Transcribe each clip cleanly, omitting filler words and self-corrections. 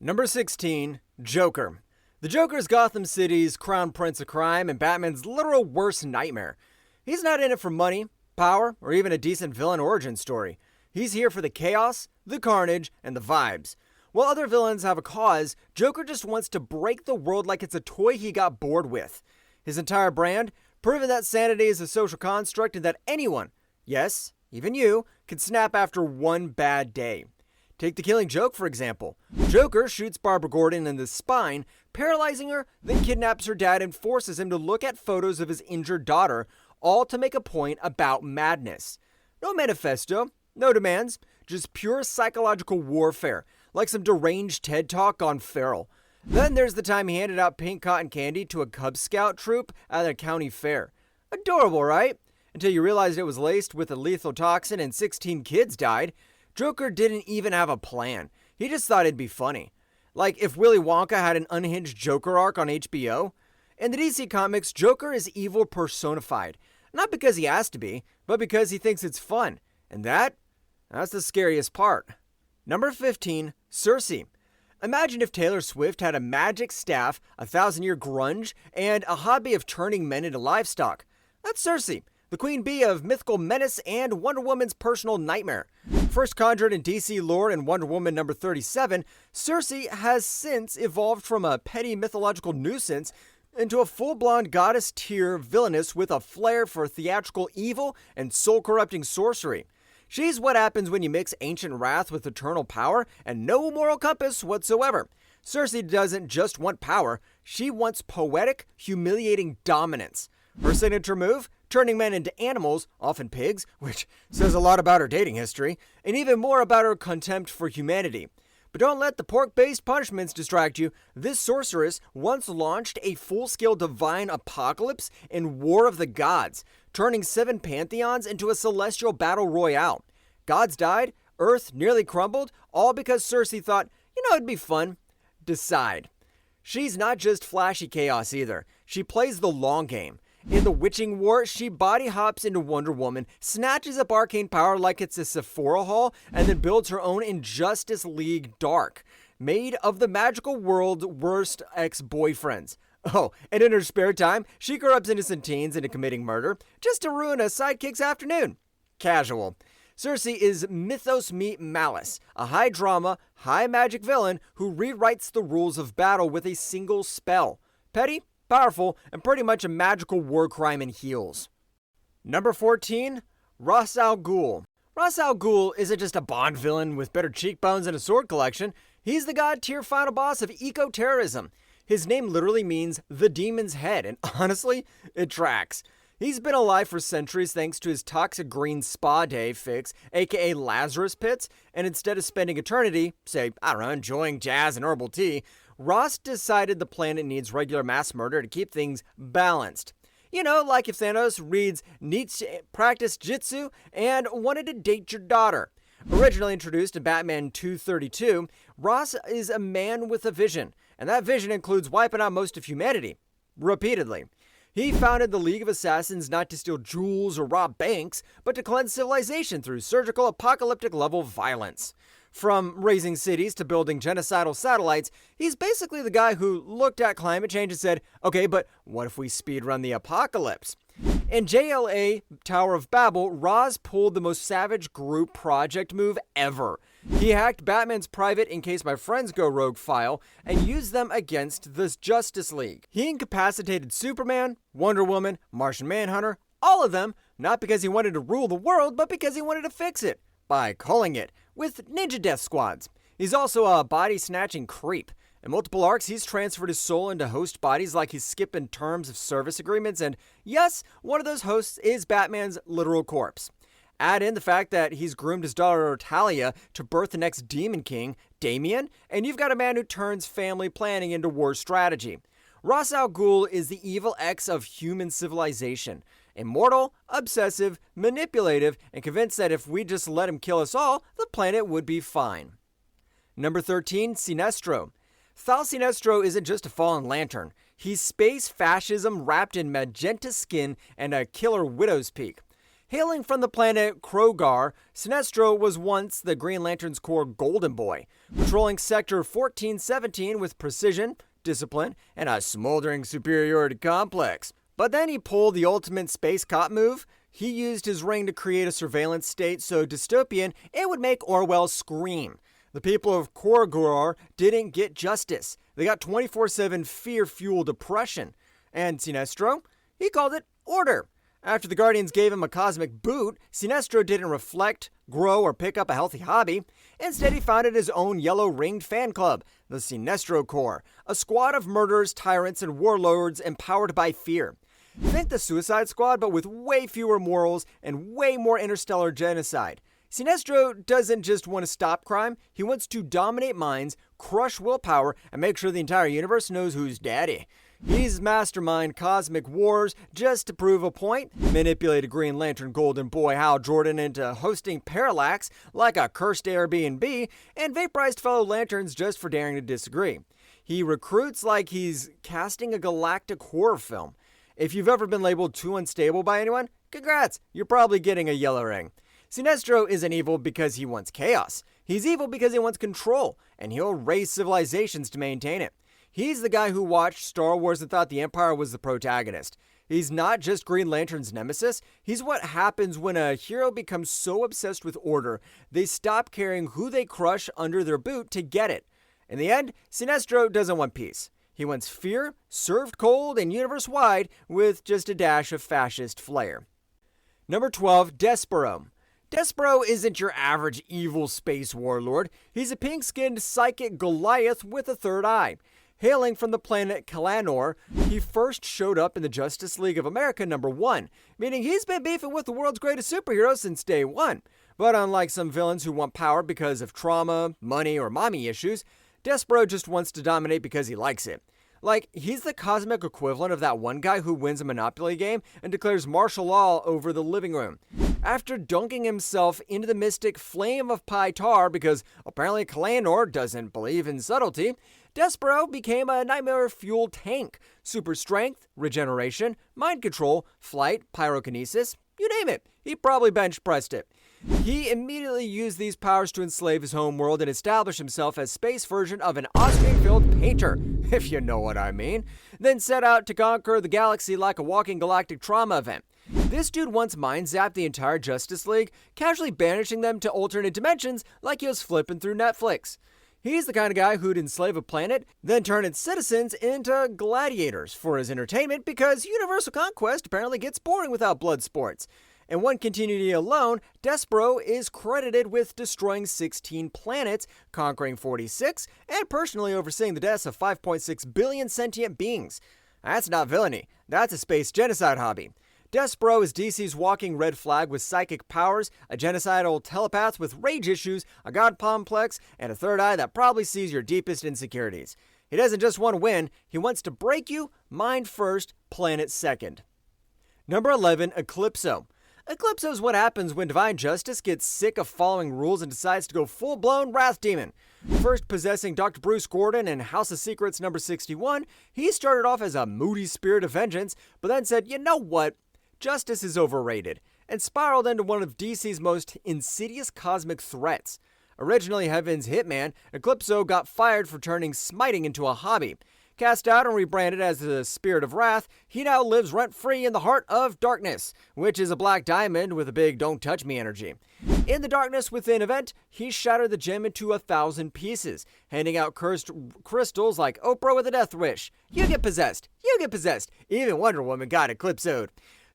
Number 16, Joker. The Joker is Gotham City's crown prince of crime and Batman's literal worst nightmare. He's not in it for money, power, or even a decent villain origin story. He's here for the chaos, the carnage, and the vibes. While other villains have a cause, Joker just wants to break the world like it's a toy he got bored with. His entire brand, proving that sanity is a social construct and that anyone, yes, even you, can snap after one bad day. Take The Killing Joke, for example. Joker shoots Barbara Gordon in the spine, paralyzing her, then kidnaps her dad and forces him to look at photos of his injured daughter, all to make a point about madness. No manifesto, no demands, just pure psychological warfare, like some deranged TED Talk gone feral. Then there's the time he handed out pink cotton candy to a Cub Scout troop at a county fair. Adorable, right? Until you realized it was laced with a lethal toxin and 16 kids died. Joker didn't even have a plan. He just thought it'd be funny. Like if Willy Wonka had an unhinged Joker arc on HBO. In the DC comics, Joker is evil personified. Not because he has to be, but because he thinks it's fun. And that's the scariest part. Number 15, Cersei. Imagine if Taylor Swift had a magic staff, a 1,000-year grunge, and a hobby of turning men into livestock. That's Cersei, the queen bee of mythical menace and Wonder Woman's personal nightmare. First conjured in DC lore in Wonder Woman number 37, Cersei has since evolved from a petty mythological nuisance into a full-blown goddess-tier villainess with a flair for theatrical evil and soul-corrupting sorcery. She's what happens when you mix ancient wrath with eternal power and no moral compass whatsoever. Cersei doesn't just want power, she wants poetic, humiliating dominance. Her signature move? Turning men into animals, often pigs, which says a lot about her dating history, and even more about her contempt for humanity. But don't let the pork-based punishments distract you. This sorceress once launched a full-scale divine apocalypse in War of the Gods, turning 7 pantheons into a celestial battle royale. Gods died, Earth nearly crumbled, all because Cersei thought, it'd be fun. Decide. She's not just flashy chaos either. She plays the long game. In the Witching War, she body hops into Wonder Woman, snatches up arcane power like it's a Sephora haul, and then builds her own Injustice League Dark, made of the magical world's worst ex-boyfriends. Oh, and in her spare time, she corrupts innocent teens into committing murder, just to ruin a sidekick's afternoon. Casual. Cersei is mythos meet malice, a high drama, high magic villain who rewrites the rules of battle with a single spell. Petty, powerful, and pretty much a magical war crime in heels. Number 14, Rosal Ghoul. Rosal Ghoul isn't just a Bond villain with better cheekbones and a sword collection. He's the god-tier final boss of eco-terrorism. His name literally means the demon's head, and honestly, it tracks. He's been alive for centuries thanks to his toxic green spa day fix, aka Lazarus Pits, and instead of spending eternity, say, enjoying jazz and herbal tea, Ross decided the planet needs regular mass murder to keep things balanced. Like if Thanos reads Nietzsche practiced jitsu and wanted to date your daughter. Originally introduced in Batman 232, Ross is a man with a vision, and that vision includes wiping out most of humanity. Repeatedly. He founded the League of Assassins not to steal jewels or rob banks, but to cleanse civilization through surgical apocalyptic level violence. From raising cities to building genocidal satellites, he's basically the guy who looked at climate change and said, okay, but what if we speedrun the apocalypse? In JLA Tower of Babel, Roz pulled the most savage group project move ever. He hacked Batman's private In Case My Friends Go Rogue file and used them against the Justice League. He incapacitated Superman, Wonder Woman, Martian Manhunter, all of them, not because he wanted to rule the world, but because he wanted to fix it. By culling it, with ninja death squads. He's also a body-snatching creep. In multiple arcs, he's transferred his soul into host bodies like he's skipping terms of service agreements, and yes, one of those hosts is Batman's literal corpse. Add in the fact that he's groomed his daughter Talia to birth the next Demon King, Damian, and you've got a man who turns family planning into war strategy. Ra's al Ghul is the evil X of human civilization. Immortal, obsessive, manipulative, and convinced that if we just let him kill us all, the planet would be fine. Number 13, Sinestro. Thal Sinestro isn't just a fallen lantern. He's space fascism wrapped in magenta skin and a killer widow's peak. Hailing from the planet Krogar, Sinestro was once the Green Lantern's core golden boy, patrolling Sector 1417 with precision, discipline, and a smoldering superiority complex. But then he pulled the ultimate space cop move. He used his ring to create a surveillance state so dystopian it would make Orwell scream. The people of Krogar didn't get justice. They got 24/7 fear-fueled oppression. And Sinestro? He called it order. After the Guardians gave him a cosmic boot, Sinestro didn't reflect, grow, or pick up a healthy hobby. Instead, he founded his own yellow-ringed fan club, the Sinestro Corps, a squad of murderers, tyrants, and warlords empowered by fear. Think the Suicide Squad, but with way fewer morals and way more interstellar genocide. Sinestro doesn't just want to stop crime, he wants to dominate minds, crush willpower, and make sure the entire universe knows who's daddy. He's mastermind cosmic wars just to prove a point, manipulated Green Lantern Golden Boy Hal Jordan into hosting Parallax like a cursed Airbnb, and vaporized fellow Lanterns just for daring to disagree. He recruits like he's casting a galactic horror film. If you've ever been labeled too unstable by anyone, congrats, you're probably getting a yellow ring. Sinestro isn't evil because he wants chaos. He's evil because he wants control, and he'll raise civilizations to maintain it. He's the guy who watched Star Wars and thought the Empire was the protagonist. He's not just Green Lantern's nemesis, he's what happens when a hero becomes so obsessed with order, they stop caring who they crush under their boot to get it. In the end, Sinestro doesn't want peace. He wants fear, served cold and universe-wide, with just a dash of fascist flair. Number 12, Despro. Despro isn't your average evil space warlord. He's a pink-skinned psychic Goliath with a third eye. Hailing from the planet Kalanor, he first showed up in the Justice League of America #1, meaning he's been beefing with the world's greatest superhero since day one. But unlike some villains who want power because of trauma, money, or mommy issues, Despro just wants to dominate because he likes it. Like, he's the cosmic equivalent of that one guy who wins a Monopoly game and declares martial law over the living room. After dunking himself into the mystic flame of Pytar because apparently Kalanor doesn't believe in subtlety, Despro became a nightmare-fueled tank. Super strength, regeneration, mind control, flight, pyrokinesis, you name it. He probably bench-pressed it. He immediately used these powers to enslave his homeworld and establish himself as space version of an Austrian-filled painter, if you know what I mean, then set out to conquer the galaxy like a walking galactic trauma event. This dude once mind-zapped the entire Justice League, casually banishing them to alternate dimensions like he was flipping through Netflix. He's the kind of guy who'd enslave a planet, then turn its citizens into gladiators for his entertainment because universal conquest apparently gets boring without blood sports. In one continuity alone, Despro is credited with destroying 16 planets, conquering 46, and personally overseeing the deaths of 5.6 billion sentient beings. That's not villainy, that's a space genocide hobby. Despro is DC's walking red flag with psychic powers, a genocidal telepath with rage issues, a god complex, and a third eye that probably sees your deepest insecurities. He doesn't just want to win, he wants to break you, mind first, planet second. Number 11, Eclipso. Eclipso is what happens when Divine Justice gets sick of following rules and decides to go full-blown Wrath Demon. First possessing Dr. Bruce Gordon in House of Secrets number 61, he started off as a moody spirit of vengeance, but then said, you know what? Justice is overrated, and spiraled into one of DC's most insidious cosmic threats. Originally Heaven's hitman, Eclipso got fired for turning smiting into a hobby. Cast out and rebranded as the Spirit of Wrath, he now lives rent-free in the heart of darkness, which is a black diamond with a big don't touch me energy. In the Darkness Within event, he shattered the gem into 1,000 pieces, handing out cursed crystals like Oprah with a death wish. You get possessed, you get possessed. Even Wonder Woman got eclipsoed.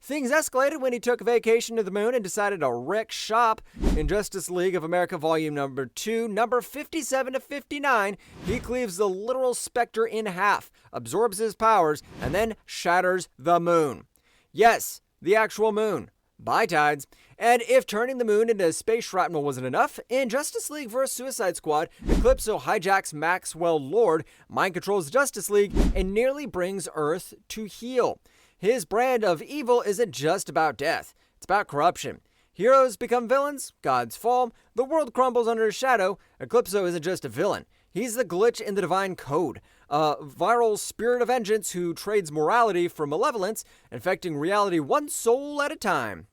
Things escalated when he took a vacation to the moon and decided to wreck shop. In Justice League of America Volume number 2, number 57 to 59, he cleaves the literal Spectre in half, absorbs his powers, and then shatters the moon. Yes, the actual moon. Bye, tides. And if turning the moon into space shrapnel wasn't enough, in Justice League vs. Suicide Squad, Eclipso hijacks Maxwell Lord, mind controls Justice League, and nearly brings Earth to heel. His brand of evil isn't just about death, it's about corruption. Heroes become villains, gods fall, the world crumbles under his shadow. Eclipso isn't just a villain, he's the glitch in the divine code, a viral spirit of vengeance who trades morality for malevolence, infecting reality one soul at a time.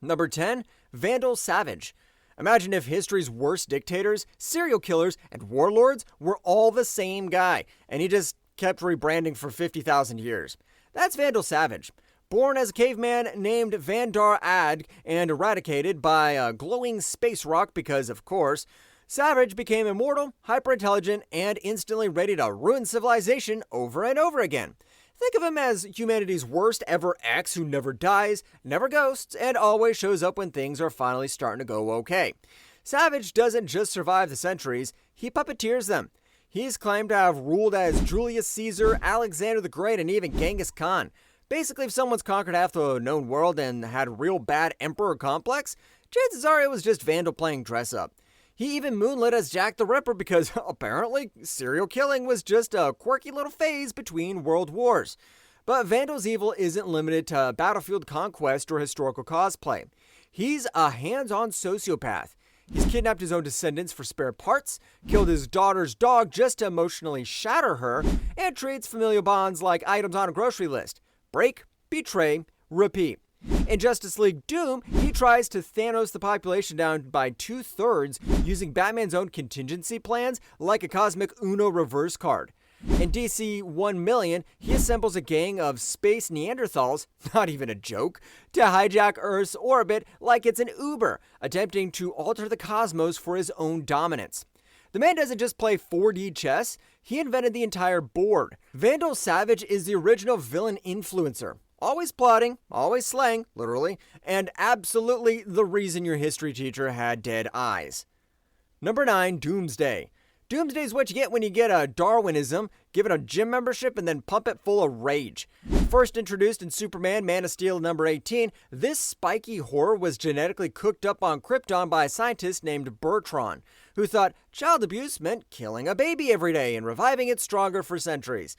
Number 10, Vandal Savage. Imagine if history's worst dictators, serial killers, and warlords were all the same guy, and he just kept rebranding for 50,000 years. That's Vandal Savage. Born as a caveman named Vandar Ad and eradicated by a glowing space rock because, of course, Savage became immortal, hyper-intelligent, and instantly ready to ruin civilization over and over again. Think of him as humanity's worst ever ex who never dies, never ghosts, and always shows up when things are finally starting to go okay. Savage doesn't just survive the centuries, he puppeteers them. He's claimed to have ruled as Julius Caesar, Alexander the Great, and even Genghis Khan. Basically, if someone's conquered half the known world and had a real bad emperor complex, chances are it was just Vandal playing dress up. He even moonlit as Jack the Ripper because, apparently, serial killing was just a quirky little phase between world wars. But Vandal's evil isn't limited to battlefield conquest or historical cosplay. He's a hands-on sociopath. He's kidnapped his own descendants for spare parts, killed his daughter's dog just to emotionally shatter her, and treats familial bonds like items on a grocery list. Break, betray, repeat. In Justice League Doom, he tries to Thanos the population down by 2/3 using Batman's own contingency plans like a cosmic Uno reverse card. In DC 1,000,000, he assembles a gang of space Neanderthals, not even a joke, to hijack Earth's orbit like it's an Uber, attempting to alter the cosmos for his own dominance. The man doesn't just play 4D chess, he invented the entire board. Vandal Savage is the original villain influencer. Always plotting, always slaying, literally, and absolutely the reason your history teacher had dead eyes. Number 9, Doomsday. Doomsday is what you get when you get a Darwinism, give it a gym membership, and then pump it full of rage. First introduced in Superman Man of Steel number 18, this spiky horror was genetically cooked up on Krypton by a scientist named Bertrand, who thought child abuse meant killing a baby every day and reviving it stronger for centuries.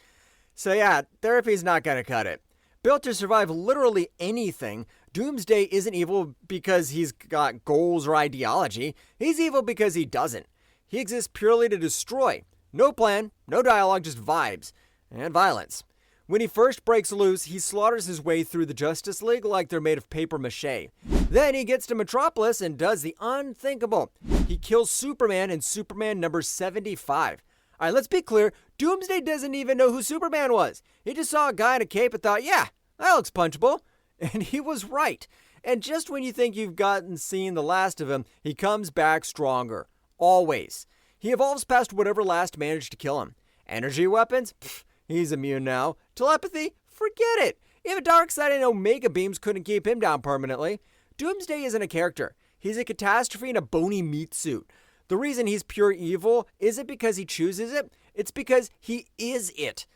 So yeah, therapy's not gonna cut it. Built to survive literally anything, Doomsday isn't evil because he's got goals or ideology. He's evil because he doesn't. He exists purely to destroy. No plan, no dialogue, just vibes. And violence. When he first breaks loose, he slaughters his way through the Justice League like they're made of paper mache. Then he gets to Metropolis and does the unthinkable. He kills Superman in Superman number 75. Alright, let's be clear, Doomsday doesn't even know who Superman was. He just saw a guy in a cape and thought, yeah, that looks punchable. And he was right. And just when you think you've seen the last of him, he comes back stronger. Always. He evolves past whatever last managed to kill him. Energy weapons? Pfft, he's immune now. Telepathy? Forget it. Even Darkseid and Omega beams couldn't keep him down permanently. Doomsday isn't a character. He's a catastrophe in a bony meat suit. The reason he's pure evil isn't because he chooses it, it's because he is it.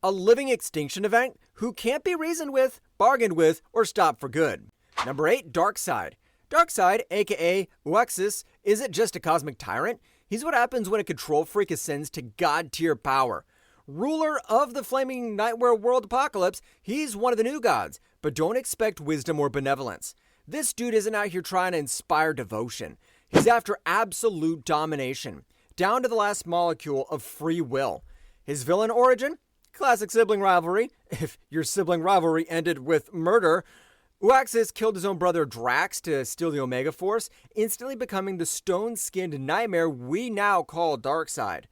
A living extinction event who can't be reasoned with, bargained with, or stopped for good. Number 8, Darkseid. Darkseid, aka Uxis, isn't just a cosmic tyrant. He's what happens when a control freak ascends to god-tier power. Ruler of the flaming nightmare world apocalypse, he's one of the new gods, but don't expect wisdom or benevolence. This dude isn't out here trying to inspire devotion. He's after absolute domination, down to the last molecule of free will. His villain origin? Classic sibling rivalry, if your sibling rivalry ended with murder. Uxis killed his own brother Drax to steal the Omega Force, instantly becoming the stone-skinned nightmare we now call Darkseid.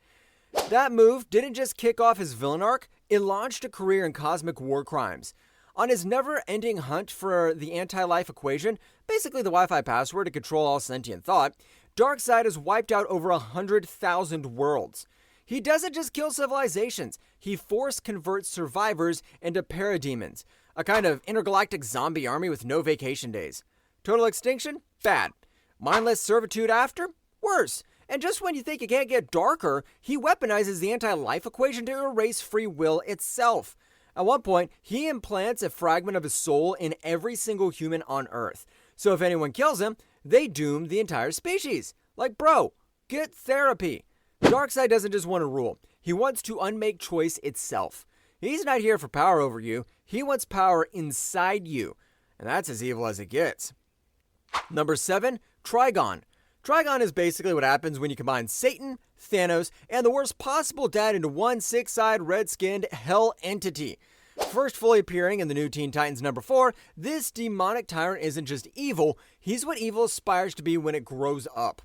That move didn't just kick off his villain arc, it launched a career in cosmic war crimes. On his never-ending hunt for the anti-life equation, basically the Wi-Fi password to control all sentient thought, Darkseid has wiped out over 100,000 worlds. He doesn't just kill civilizations, he force converts survivors into parademons, a kind of intergalactic zombie army with no vacation days. Total extinction? Bad. Mindless servitude after? Worse. And just when you think it can't get darker, he weaponizes the anti-life equation to erase free will itself. At one point, he implants a fragment of his soul in every single human on Earth. So if anyone kills him, they doom the entire species. Like, bro, get therapy. Darkseid doesn't just want to rule. He wants to unmake choice itself. He's not here for power over you. He wants power inside you. And that's as evil as it gets. Number 7, Trigon. Trigon is basically what happens when you combine Satan, Thanos, and the worst possible dad into one six-eyed, red-skinned hell entity. First fully appearing in the new Teen Titans number 4, this demonic tyrant isn't just evil, he's what evil aspires to be when it grows up.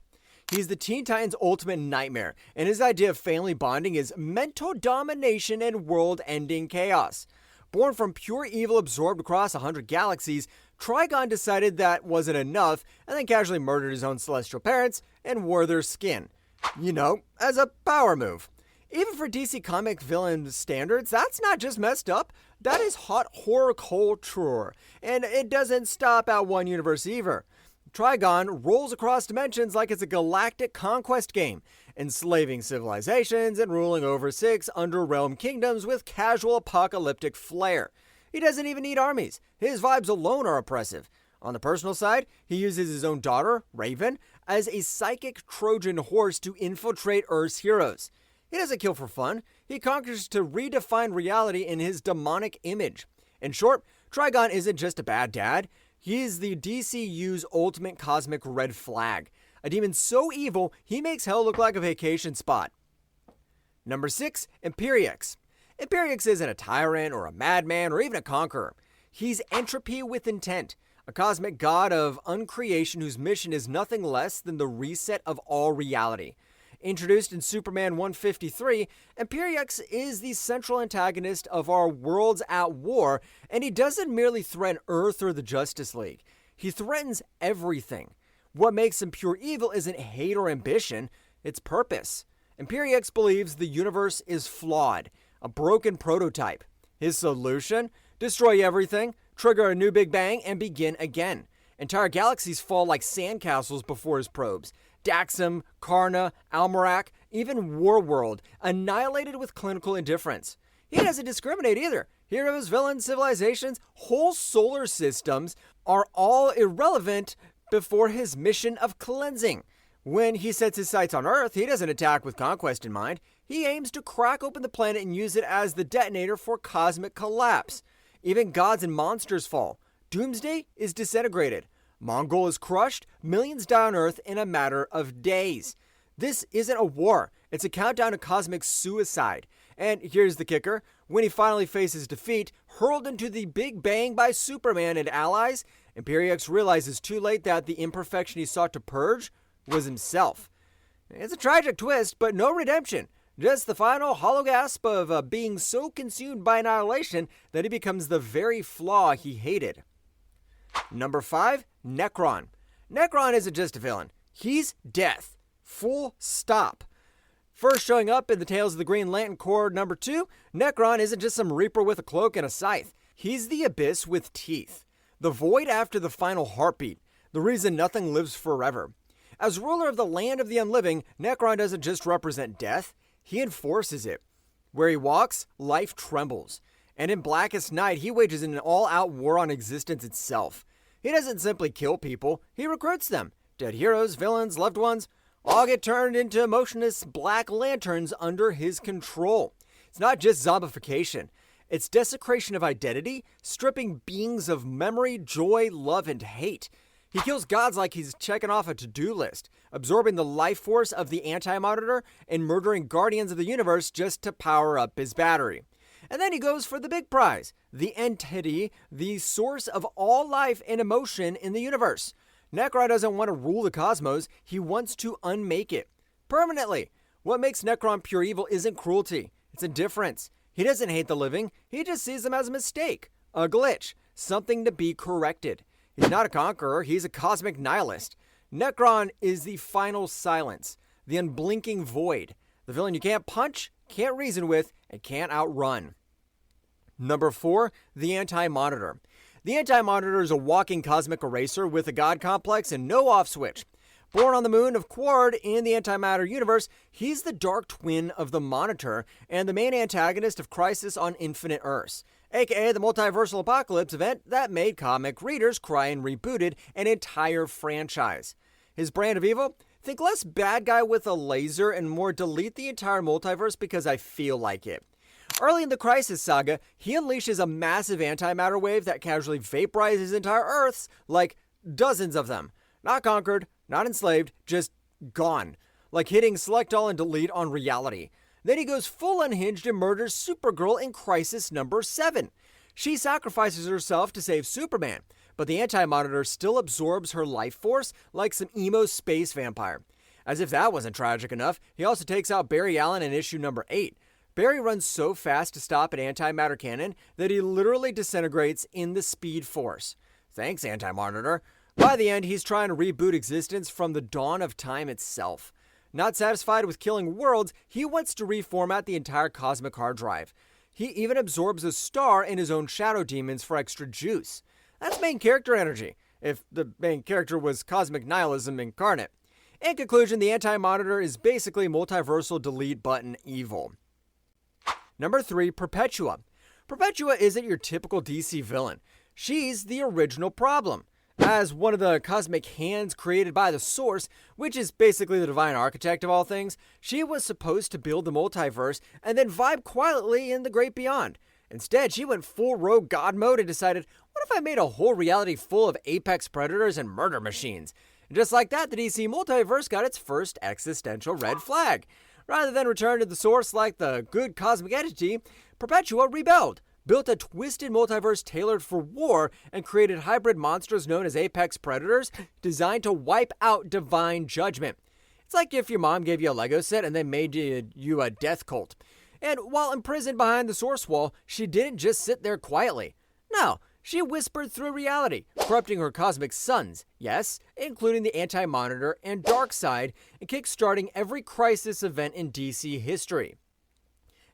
He's the Teen Titans' ultimate nightmare, and his idea of family bonding is mental domination and world-ending chaos. Born from pure evil absorbed across 100 galaxies, Trigon decided that wasn't enough and then casually murdered his own celestial parents and wore their skin. You know, as a power move. Even for DC comic villain standards, that's not just messed up, that is hot horror culture. And it doesn't stop at one universe either. Trigon rolls across dimensions like it's a galactic conquest game, enslaving civilizations and ruling over 6 underrealm kingdoms with casual apocalyptic flair. He doesn't even need armies. His vibes alone are oppressive. On the personal side, he uses his own daughter, Raven, as a psychic Trojan horse to infiltrate Earth's heroes. He doesn't kill for fun. He conquers to redefine reality in his demonic image. In short, Trigon isn't just a bad dad. He's the DCU's ultimate cosmic red flag. A demon so evil, he makes hell look like a vacation spot. Number 6, Imperx. Imperx isn't a tyrant or a madman or even a conqueror. He's entropy with intent, a cosmic god of uncreation whose mission is nothing less than the reset of all reality. Introduced in Superman 153, Imperx is the central antagonist of our worlds at war, and he doesn't merely threaten Earth or the Justice League. He threatens everything. What makes him pure evil isn't hate or ambition, it's purpose. Imperx believes the universe is flawed, a broken prototype. His solution? Destroy everything, trigger a new Big Bang, and begin again. Entire galaxies fall like sandcastles before his probes. Daxam, Karna, Almerac, even Warworld, annihilated with clinical indifference. He doesn't discriminate either. Heroes, villains, civilizations, whole solar systems are all irrelevant before his mission of cleansing. When he sets his sights on Earth, he doesn't attack with conquest in mind. He aims to crack open the planet and use it as the detonator for cosmic collapse. Even gods and monsters fall. Doomsday is disintegrated. Mongol is crushed, millions die on Earth in a matter of days. This isn't a war, it's a countdown to cosmic suicide. And here's the kicker, when he finally faces defeat, hurled into the Big Bang by Superman and allies, Imperx realizes too late that the imperfection he sought to purge was himself. It's a tragic twist, but no redemption. Just the final hollow gasp of being so consumed by annihilation that he becomes the very flaw he hated. Number 5, Nekron. Nekron isn't just a villain. He's death. Full stop. First showing up in the Tales of the Green Lantern Corps number 2, Nekron isn't just some reaper with a cloak and a scythe. He's the abyss with teeth. The void after the final heartbeat. The reason nothing lives forever. As ruler of the land of the unliving, Nekron doesn't just represent death, he enforces it. Where he walks, life trembles. And in Blackest Night, he wages an all-out war on existence itself. He doesn't simply kill people, he recruits them. Dead heroes, villains, loved ones, all get turned into motionless black lanterns under his control. It's not just zombification. It's desecration of identity, stripping beings of memory, joy, love, and hate. He kills gods like he's checking off a to-do list, absorbing the life force of the AntiMonitor and murdering guardians of the universe just to power up his battery. And then he goes for the big prize, the entity, the source of all life and emotion in the universe. Nekron doesn't want to rule the cosmos, he wants to unmake it. Permanently. What makes Nekron pure evil isn't cruelty, it's indifference. He doesn't hate the living, he just sees them as a mistake, a glitch, something to be corrected. He's not a conqueror, he's a cosmic nihilist. Nekron is the final silence, the unblinking void. The villain you can't punch, can't reason with, and can't outrun. Number 4, the AntiMonitor. The AntiMonitor is a walking cosmic eraser with a god complex and no off switch. Born on the moon of Quard in the antimatter universe, he's the dark twin of the Monitor and the main antagonist of Crisis on Infinite Earths, aka the multiversal apocalypse event that made comic readers cry and rebooted an entire franchise. His brand of evil? Think less bad guy with a laser and more delete the entire multiverse because I feel like it. Early in the Crisis saga, he unleashes a massive antimatter wave that casually vaporizes entire Earths, like dozens of them. Not conquered, not enslaved, just gone. Like hitting select all and delete on reality. Then he goes full unhinged and murders Supergirl in Crisis number 7. She sacrifices herself to save Superman, but the AntiMonitor still absorbs her life force like some emo space vampire. As if that wasn't tragic enough, he also takes out Barry Allen in issue number 8. Barry runs so fast to stop an antimatter cannon that he literally disintegrates in the Speed Force. Thanks, AntiMonitor. By the end, he's trying to reboot existence from the dawn of time itself. Not satisfied with killing worlds, he wants to reformat the entire cosmic hard drive. He even absorbs a star in his own shadow demons for extra juice. That's main character energy, if the main character was cosmic nihilism incarnate. In conclusion, the AntiMonitor is basically multiversal delete button evil. Number 3, Perpetua. Perpetua isn't your typical DC villain. She's the original problem. As one of the cosmic hands created by the Source, which is basically the divine architect of all things, she was supposed to build the multiverse and then vibe quietly in the great beyond. Instead, she went full rogue god mode and decided, what if I made a whole reality full of apex predators and murder machines? And just like that, the DC multiverse got its first existential red flag. Rather than return to the Source like the good cosmic entity, Perpetua rebelled, built a twisted multiverse tailored for war, and created hybrid monsters known as apex predators designed to wipe out divine judgment. It's like if your mom gave you a Lego set and then made you a death cult. And while imprisoned behind the Source wall, she didn't just sit there quietly. No, she whispered through reality, corrupting her cosmic sons, yes, including the AntiMonitor and Darkseid, and kickstarting every crisis event in DC history.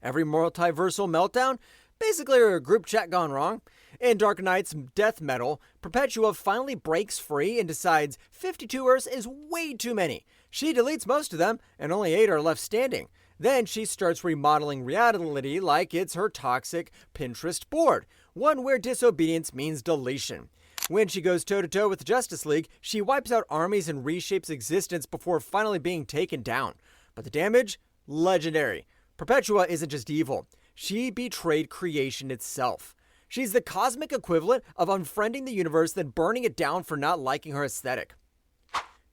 Every multiversal meltdown? Basically a group chat gone wrong. In Dark Knight's death metal, Perpetua finally breaks free and decides 52 Earths is way too many. She deletes most of them, and only 8 are left standing. Then she starts remodeling reality like it's her toxic Pinterest board, one where disobedience means deletion. When she goes toe-to-toe with the Justice League, she wipes out armies and reshapes existence before finally being taken down. But the damage? Legendary. Perpetua isn't just evil. She betrayed creation itself. She's the cosmic equivalent of unfriending the universe then burning it down for not liking her aesthetic.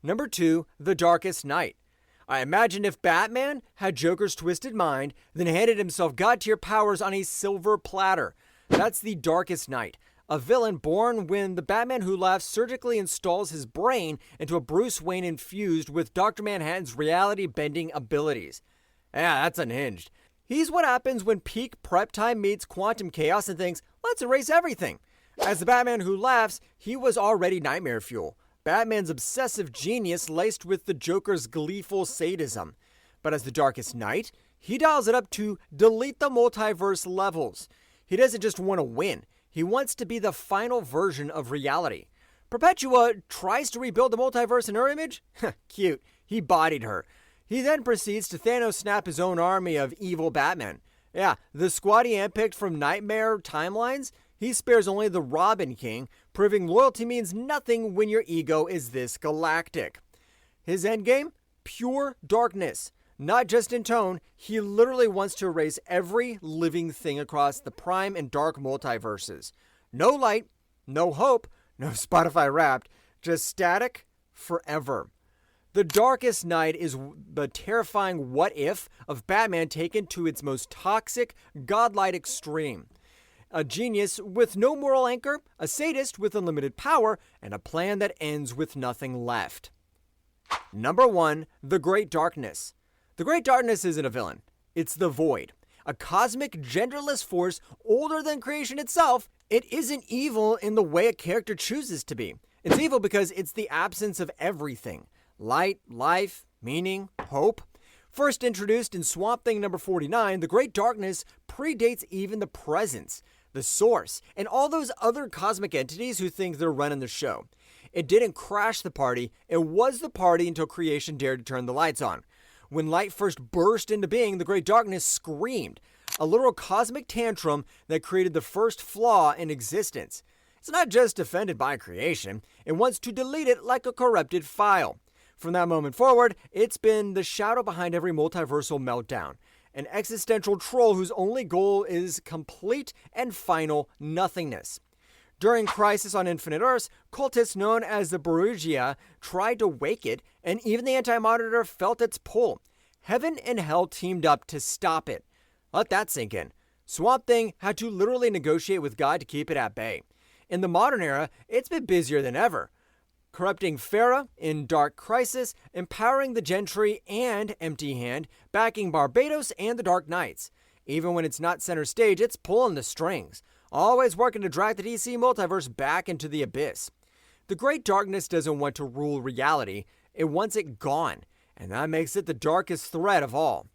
Number 2, The Darkest Knight. I imagine if Batman had Joker's twisted mind, then handed himself god-tier powers on a silver platter. That's the Darkest Knight, a villain born when the Batman Who Laughs surgically installs his brain into a Bruce Wayne infused with Dr. Manhattan's reality-bending abilities. Yeah, that's unhinged. He's what happens when peak prep time meets quantum chaos and thinks, let's erase everything. As the Batman Who Laughs, he was already nightmare fuel. Batman's obsessive genius laced with the Joker's gleeful sadism. But as the Darkest Knight, he dials it up to delete the multiverse levels. He doesn't just want to win. He wants to be the final version of reality. Perpetua tries to rebuild the multiverse in her image? Cute. He bodied her. He then proceeds to Thanos snap his own army of evil Batmen. Yeah, the squad he handpicked from Nightmare timelines, he spares only the Robin King, proving loyalty means nothing when your ego is this galactic. His endgame? Pure darkness. Not just in tone, he literally wants to erase every living thing across the Prime and Dark multiverses. No light, no hope, no Spotify Wrapped, just static forever. The Darkest Knight is the terrifying what-if of Batman taken to its most toxic, godlike extreme. A genius with no moral anchor, a sadist with unlimited power, and a plan that ends with nothing left. Number 1, The Great Darkness. The Great Darkness isn't a villain. It's the Void. A cosmic, genderless force older than creation itself. It isn't evil in the way a character chooses to be. It's evil because it's the absence of everything. Light, life, meaning, hope. First introduced in Swamp Thing number 49, the Great Darkness predates even the Presence, the Source, and all those other cosmic entities who think they're running the show. It didn't crash the party, it was the party until creation dared to turn the lights on. When light first burst into being, the Great Darkness screamed, a literal cosmic tantrum that created the first flaw in existence. It's not just offended by creation, it wants to delete it like a corrupted file. From that moment forward, it's been the shadow behind every multiversal meltdown, an existential troll whose only goal is complete and final nothingness. During Crisis on Infinite Earths, cultists known as the Borgia tried to wake it, and even the AntiMonitor felt its pull. Heaven and hell teamed up to stop it. Let that sink in. Swamp Thing had to literally negotiate with God to keep it at bay. In the modern era, it's been busier than ever, corrupting Farah in Dark Crisis, empowering the Gentry and Empty Hand, backing Barbados and the Dark Knights. Even when it's not center stage, it's pulling the strings, always working to drag the DC multiverse back into the abyss. The Great Darkness doesn't want to rule reality, it wants it gone, and that makes it the darkest threat of all.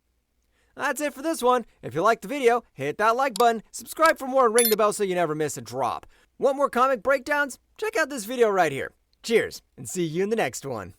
That's it for this one. If you liked the video, hit that like button, subscribe for more, and ring the bell so you never miss a drop. Want more comic breakdowns? Check out this video right here. Cheers, and see you in the next one.